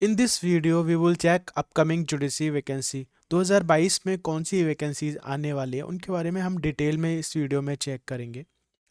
In this video we will check upcoming judiciary vacancy 2022 में कौन सी vacancies आने वाली है, उनके बारे में हम डिटेल में इस वीडियो में चेक करेंगे।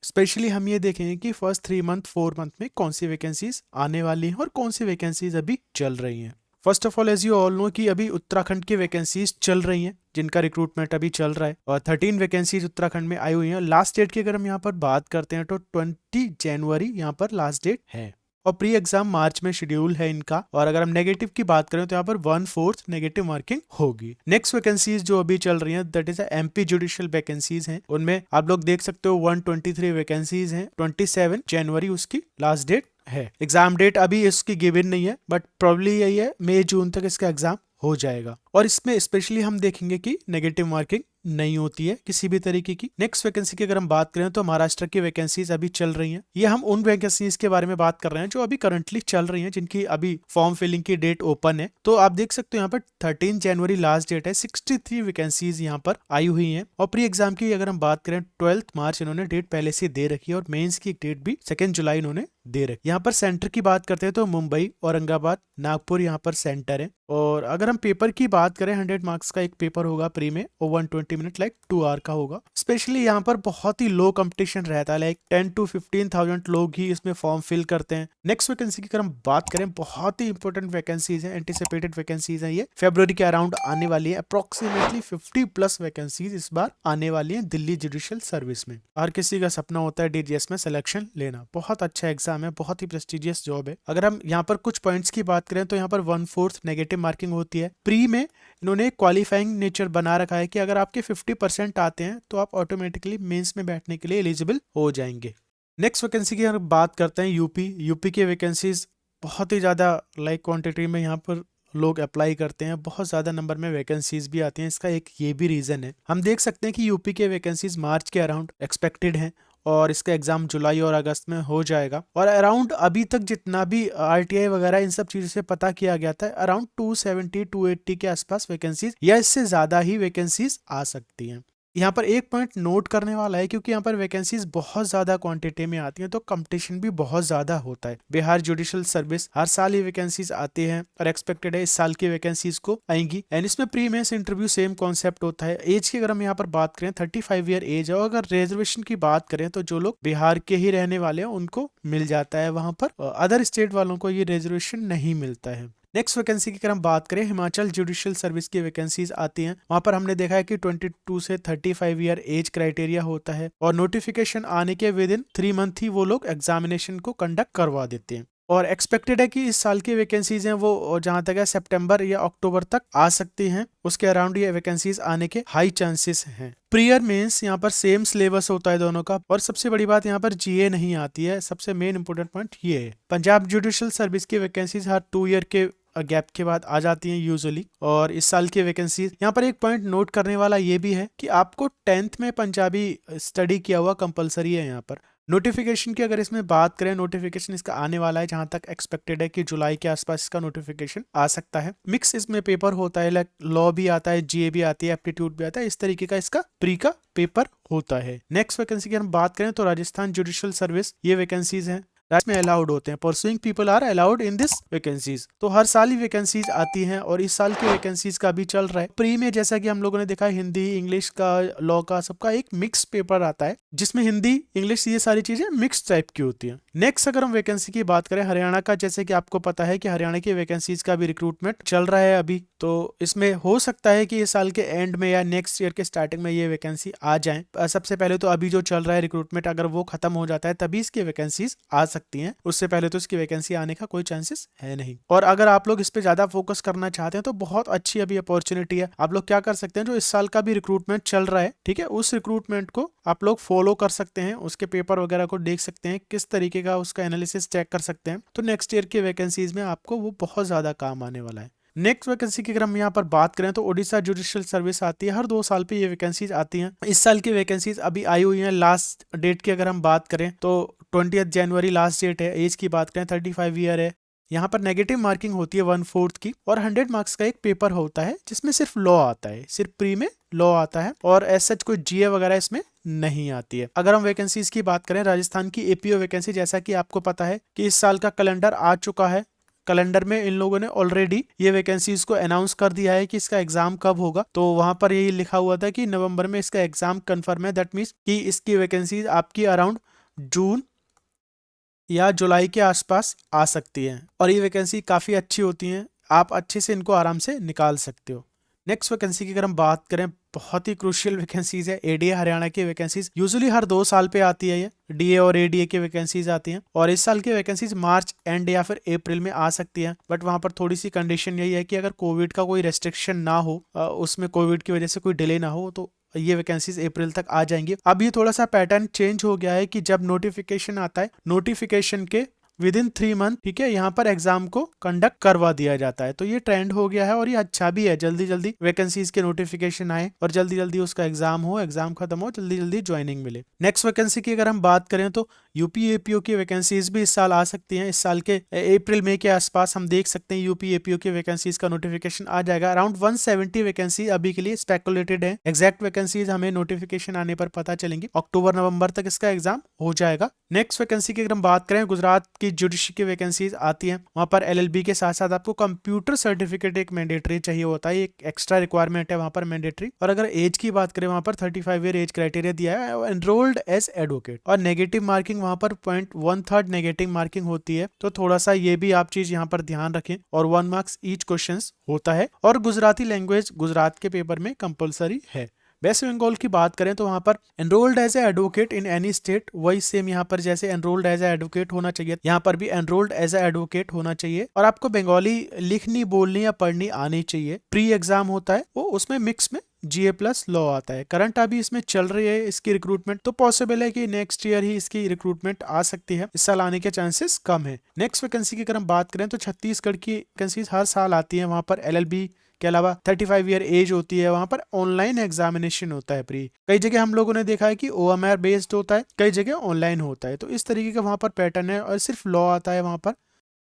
स्पेशली हम ये देखेंगे कि फर्स्ट 3 मंथ 4 मंथ में कौन सी वैकेंसीज आने वाली हैं और कौन सी वैकेंसीज अभी चल रही हैं। First of all as you all know कि अभी उत्तराखंड की वैकेंसीज चल रही हैं जिनका रिक्रूटमेंट अभी चल रहा है और 13 वैकेंसीज उत्तराखंड में आई हुई हैं। लास्ट डेट की अगर हम यहाँ पर बात करते हैं तो 20 जनवरी यहाँ पर लास्ट डेट है और प्री एग्जाम मार्च में शेड्यूल है इनका। और अगर हम नेगेटिव की बात करें तो यहाँ पर 1/4 नेगेटिव मार्किंग होगी। नेक्स्ट वैकेंसीज जो अभी चल रही हैं that is MP judicial vacancies हैं, उनमें आप लोग देख सकते हो 123 वैकेंसीज हैं। 27 जनवरी उसकी लास्ट डेट है। एग्जाम डेट अभी इसकी गिवन नहीं है बट प्रॉब्ली यही है मई जून तक इसका एग्जाम हो जाएगा। और इसमें स्पेशली हम देखेंगे कि नेगेटिव मार्किंग नहीं होती है किसी भी तरीके की। नेक्स्ट वैकेंसी की अगर हम बात करें तो महाराष्ट्र की वैकेंसीज अभी चल रही हैं। ये हम उन वैकेंसीज के बारे में बात कर रहे हैं जो अभी करंटली चल रही हैं, जिनकी अभी फॉर्म फिलिंग की डेट ओपन है। तो आप देख सकते हो यहाँ पर 13 जनवरी लास्ट डेट है। 63 वैकेंसीज यहाँ पर आई हुई हैं। और प्री एग्जाम की अगर हम बात करें 12 मार्च इन्होंने डेट पहले से दे रखी है और मेंस की डेट भी 2 जुलाई इन्होंने दे रखी। यहाँ पर सेंटर की बात करते हैं तो मुंबई, औरंगाबाद, नागपुर यहाँ पर सेंटर है। और अगर हम पेपर की बात करें 100 मार्क्स का एक पेपर होगा प्री में और 120 मिनट लाइक 2 आवर का होगा। स्पेशली यहाँ पर बहुत ही लो कंपटीशन रहता है, लाइक 10 to 15,000 लोग ही इसमें फॉर्म फिल करते हैं। नेक्स्ट वैकेंसी की अगर हम बात करें, बहुत ही इंपॉर्टेंट वैकेंसीज है, एंटिसिपेटेड वैकेंसीज है। ये फरवरी के अराउंड आने वाली है। अप्रोक्सीमेटली 50+ वैकेंसीज इस बार आने वाली है दिल्ली जुडिशियल सर्विस में। हर किसी का सपना होता है डीजीएस में सिलेक्शन लेना। बहुत अच्छा एग्जाम है, बहुत ही प्रेस्टिजियस जॉब है। अगर हम यहाँ पर कुछ पॉइंट्स की बात करें तो यहाँ पर 1/4 नेगेटिव मार्किंग होती है। प्री में इन्होंने क्वालिफाइंग नेचर बना रखा है कि अगर आपके 50% आते हैं तो आप ऑटोमेटिकली मेंस में बैठने के लिए एलिजिबल हो जाएंगे। नेक्स्ट वैकेंसी की अगर बात करते हैं यूपी की वैकेंसीज बहुत ही ज्यादा लाइक क्वांटिटी में यहाँ पर लोग अप्लाई करते हैं, बहुत ज्यादा नंबर में वैकेंसीज भी आती हैं। इसका एक ये भी रीजन है, हम देख सकते हैं कि यूपी के वैकेंसीज मार्च के अराउंड एक्सपेक्टेड हैं और इसका एग्जाम जुलाई और अगस्त में हो जाएगा। और अराउंड अभी तक जितना भी आरटीआई वगैरह इन सब चीजों से पता किया गया था, अराउंड 270-280 के आसपास वैकेंसीज या इससे ज्यादा ही वैकेंसीज आ सकती हैं। यहाँ पर एक पॉइंट नोट करने वाला है, क्योंकि यहाँ पर वैकेंसीज बहुत ज्यादा क्वांटिटी में आती हैं तो कंपटीशन भी बहुत ज्यादा होता है। बिहार जुडिशियल सर्विस हर साल ही वैकेंसीज आती हैं और एक्सपेक्टेड है इस साल की वैकेंसीज को आएंगी। एंड इसमें pre mains interview same concept होता है। एज की अगर हम यहाँ पर बात करें 35 ईयर एज है। और अगर रिजर्वेशन की बात करें तो जो लोग बिहार के ही रहने वाले हैं उनको मिल जाता है वहां पर, अदर स्टेट वालों को ये रिजर्वेशन नहीं मिलता है। नेक्स्ट वैकेंसी की अगर हम बात करें, हिमाचल जुडिशियल सर्विस की वैकेंसीज आती हैं। वहां पर हमने देखा है कि 22 से 35 ईयर एज क्राइटेरिया होता है और नोटिफिकेशन आने के विद इन 3 मंथ ही वो लोग एग्जामिनेशन को कंडक्ट करवा देते हैं। और एक्सपेक्टेड है कि इस साल की वैकेंसीज हैं वो जहां तक है सितंबर या अक्टूबर तक आ सकती हैं। उसके अराउंड ये वैकेंसीज आने के हाई चांसेस हैं। प्रीयर मेंस यहाँ पर सेम सिलेबस होता है दोनों का। और सबसे बड़ी बात यहाँ पर जीए नहीं आती है। सबसे मेन इंपोर्टेंट पॉइंट ये है। पंजाब जुडिशियल सर्विस की वैकेंसीज हर 2 ईयर के गैप के बाद आ जाती हैं यूजुअली। और इस साल की वैकेंसी यहाँ पर एक पॉइंट नोट करने वाला ये भी है कि आपको 10th में पंजाबी स्टडी किया हुआ कंपलसरी है। यहाँ पर नोटिफिकेशन की अगर इसमें बात करें, नोटिफिकेशन इसका आने वाला है, जहां तक एक्सपेक्टेड है कि जुलाई के आसपास इसका नोटिफिकेशन आ सकता है। मिक्स इसमें पेपर होता है, लाइक लॉ भी आता है, जीए भी आती है, एप्टीट्यूड भी आता है। इस तरीके का इसका प्री का पेपर होता है। नेक्स्ट वैकेंसी की हम बात करें तो राजस्थान जुडिशियल सर्विस ये वैकेंसीज हैं में अलाउड होते हैं। Pursuing people are allowed in this vacancies. तो हर साल ही वैकेंसीज आती हैं और इस साल की वैकेंसीज का भी चल रहा है। प्री में जैसा कि हम लोगों ने देखा, हिंदी इंग्लिश का, लॉ का, सबका एक मिक्स पेपर आता है जिसमें हिंदी इंग्लिश ये सारी चीजें मिक्स टाइप की होती हैं। नेक्स्ट अगर हम वैकेंसी की बात करें हरियाणा का, जैसे कि आपको पता है कि हरियाणा की वैकेंसीज का भी रिक्रूटमेंट चल रहा है अभी। तो इसमें हो सकता है कि इस साल के एंड में या नेक्स्ट ईयर के स्टार्टिंग में ये वैकेंसी आ जाए। सबसे पहले तो अभी जो चल रहा है रिक्रूटमेंट, अगर वो खत्म हो जाता है तभी इसकी वैकेंसीज आ सकती हैं। उससे पहले तो इसकी वैकेंसी आने का कोई चांसेस है नहीं। और अगर आप लोग इस पे ज्यादा फोकस करना चाहते हैं तो बहुत अच्छी अभी अपॉर्चुनिटी है। आप लोग क्या कर सकते हैं, जो इस साल का भी रिक्रूटमेंट चल रहा है, ठीक है, उस रिक्रूटमेंट को आप लोग फॉलो कर सकते हैं, उसके पेपर वगैरह को देख सकते हैं, किस तरीके का उसका एनालिसिस चेक कर सकते हैं। तो नेक्स्ट ईयर की वैकेंसीज में आपको वो बहुत ज्यादा काम आने वाला है। नेक्स्ट वैकेंसी की अगर हम यहाँ पर बात करें तो ओडिशा जुडिशियल सर्विस आती है। हर 2 साल पे ये वैकेंसीज आती हैं। इस साल की वैकेंसीज अभी आई हुई हैं। लास्ट डेट की अगर हम बात करें तो 20 जनवरी लास्ट डेट है। एज की बात करें 35 ईयर है। यहाँ पर नेगेटिव मार्किंग होती है 1/4 की और 100 मार्क्स का एक पेपर होता है जिसमें सिर्फ लॉ आता है, सिर्फ प्री में लॉ आता है और ऐसा कोई जीए वगैरह इसमें नहीं आती है। अगर हम वैकेंसीज की बात करें, राजस्थान की एपीओ वैकेंसी, जैसा कि आपको पता है कि इस साल का कैलेंडर आ चुका है कैलेंडर में इन लोगों ने ऑलरेडी ये वैकेंसीज को अनाउंस कर दिया है कि इसका एग्जाम कब होगा। तो वहां पर यही लिखा हुआ था कि नवंबर में इसका एग्जाम कंफर्म है। दैट मीन्स कि इसकी वैकेंसीज आपकी अराउंड जून या जुलाई के आसपास आ सकती हैं और ये वैकेंसी काफ़ी अच्छी होती हैं, आप अच्छे से इनको आराम से निकाल सकते हो। नेक्स्ट वैकेंसी की अगर हम बात करें, बहुत ही क्रूशियल वैकेंसीज है। एडीए हरियाणा की वैकेंसीज यूजुअली हर 2 साल पे आती है, ये डीए और एडीए की वैकेंसीज आती हैं और इस साल की वैकेंसीज मार्च एंड या फिर अप्रैल में आ सकती हैं। बट वहां पर थोड़ी सी कंडीशन यही है कि अगर कोविड का कोई रेस्ट्रिक्शन ना हो, उसमें कोविड की वजह से कोई डिले ना हो, तो ये वैकेंसीज अप्रैल तक आ जाएंगी। अब ये थोड़ा सा पैटर्न चेंज हो गया है कि जब नोटिफिकेशन आता है, नोटिफिकेशन के विद इन 3 मंथ, ठीक है, यहाँ पर एग्जाम को कंडक्ट करवा दिया जाता है। तो ये ट्रेंड हो गया है और ये अच्छा भी है। जल्दी जल्दी वैकेंसीज के नोटिफिकेशन आए और जल्दी जल्दी उसका एग्जाम हो, एग्जाम खत्म हो, जल्दी जल्दी ज्वाइनिंग मिले। नेक्स्ट वैकेंसी की अगर हम बात करें तो यूपी एपीओ की वैकेंसीज भी इस साल आ सकती हैं। इस साल के अप्रैल मई के आसपास हम देख सकते हैं यूपी एपीओ की वैकेंसीज का नोटिफिकेशन आ जाएगा। अराउंड 170 वैकेंसी अभी के लिए स्पेकुलेटेड है। एग्जैक्ट वैकेंसीज हमें नोटिफिकेशन आने पर पता चलेंगी। अक्टूबर नवंबर तक इसका एग्जाम हो जाएगा। नेक्स्ट वैकेंसी की अगर हम बात करें, गुजरात की जुडिशरी की वैकेंसीज आती हैं। वहां पर एलएलबी के साथ साथ आपको कंप्यूटर सर्टिफिकेट एक मैंडेटरी चाहिए होता है, एक एक्स्ट्रा रिक्वायरमेंट है वहां पर मैंडेटरी। और अगर एज की बात करें, वहां पर 35 ईयर एज क्राइटेरिया दिया है, एनरोल्ड एज एडवोकेट। और नेगेटिव मार्किंग वहां पर 0.13 नेगेटिव मार्किंग होती है। तो थोड़ा सा ये भी आप चीज यहाँ पर ध्यान रखें। और 1 मार्क्स ईच क्वेश्चन होता है और गुजराती लैंग्वेज गुजरात के पेपर में कंपलसरी है। वेस्ट बंगाल की बात करें तो वहां पर enrolled as a advocate in any state, वही सेम यहाँ पर जैसे एनरोल्ड एज ए एडवोकेट होना चाहिए, यहाँ पर भी एनरोल्ड एज ए एडवोकेट होना चाहिए। और आपको बंगाली लिखनी, बोलनी या पढ़नी आनी चाहिए। प्री एग्जाम होता है वो, उसमें मिक्स में जीए प्लस लॉ आता है। करंट अभी इसमें चल रही है इसकी रिक्रूटमेंट, तो पॉसिबल है कि नेक्स्ट ईयर ही इसकी रिक्रूटमेंट आ सकती है। इस साल आने के चांसेस कम है। नेक्स्ट वैकेंसी की अगर हम बात करें तो छत्तीसगढ़ की वैकेंसीज हर साल आती है। वहां पर एलएलबी के अलावा 35 ईयर एज होती है। वहां पर ऑनलाइन एग्जामिनेशन होता है प्री। कई जगह हम लोगों ने देखा है कि ओएमआर बेस्ड होता है, कई जगह ऑनलाइन होता है। तो इस तरीके का वहां पर पैटर्न है और सिर्फ लॉ आता है वहां पर।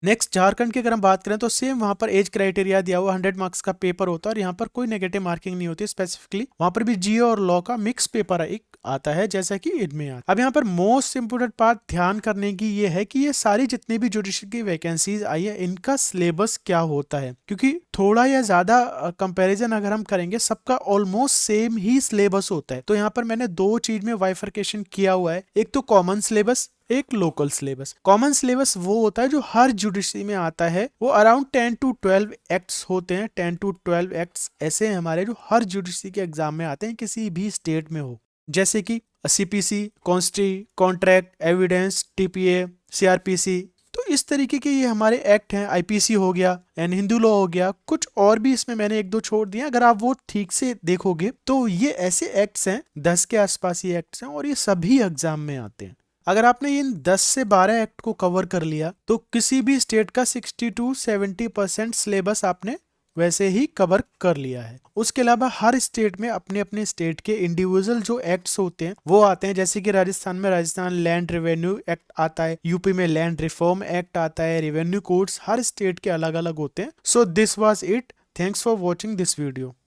नेक्स्ट झारखंड की अगर हम बात करें तो सेम वहां पर एज क्राइटेरिया दिया हुआ, 100 मार्क्स का पेपर होता है और यहाँ पर कोई नेगेटिव मार्किंग नहीं होती। स्पेसिफिकली वहां पर भी जीए और लॉ का मिक्स पेपर एक आता है, जैसा कि इनमें आता है। अब यहाँ पर मोस्ट इंपोर्टेंट बात ध्यान करने की ये है कि ये सारी जितनी भी जुडिशरी की वैकेंसीज आई है, इनका सिलेबस क्या होता है। क्योंकि थोड़ा या ज्यादा कंपैरिजन अगर हम करेंगे, सबका ऑलमोस्ट सेम ही सिलेबस होता है। तो यहाँ पर मैंने 2 चीज में बाइफरकेशन किया हुआ है, एक तो कॉमन सिलेबस, एक लोकल सिलेबस। कॉमन सिलेबस वो होता है जो हर जुडिशरी में आता है। वो अराउंड 10 to 12 एक्ट्स होते हैं। 10 to 12 एक्ट्स ऐसे हैं हमारे जो हर जुडिशरी के एग्जाम में आते हैं, किसी भी स्टेट में हो, जैसे कि CPC, consti, contract, evidence, TPA, CrPC. तो इस तरीके के ये हमारे एक्ट हैं। आईपीसी हो गया एंड हिंदू लॉ हो गया, कुछ और भी इसमें मैंने 1-2 छोड़ दिए। अगर आप वो ठीक से देखोगे तो ये ऐसे एक्ट्स हैं, 10 के आसपास ये एक्ट्स हैं और ये सभी एग्जाम में आते हैं। अगर आपने इन 10 से 12 एक्ट को कवर कर लिया तो किसी भी स्टेट का 60 to 70% सिलेबस आपने वैसे ही कवर कर लिया है। उसके अलावा हर स्टेट में अपने अपने स्टेट के इंडिविजुअल जो एक्ट्स होते हैं वो आते हैं। जैसे कि राजस्थान में राजस्थान लैंड रेवेन्यू एक्ट आता है, यूपी में लैंड रिफॉर्म एक्ट आता है, रेवेन्यू कोड्स हर स्टेट के अलग अलग होते हैं। So this was it. Thanks for watching this video.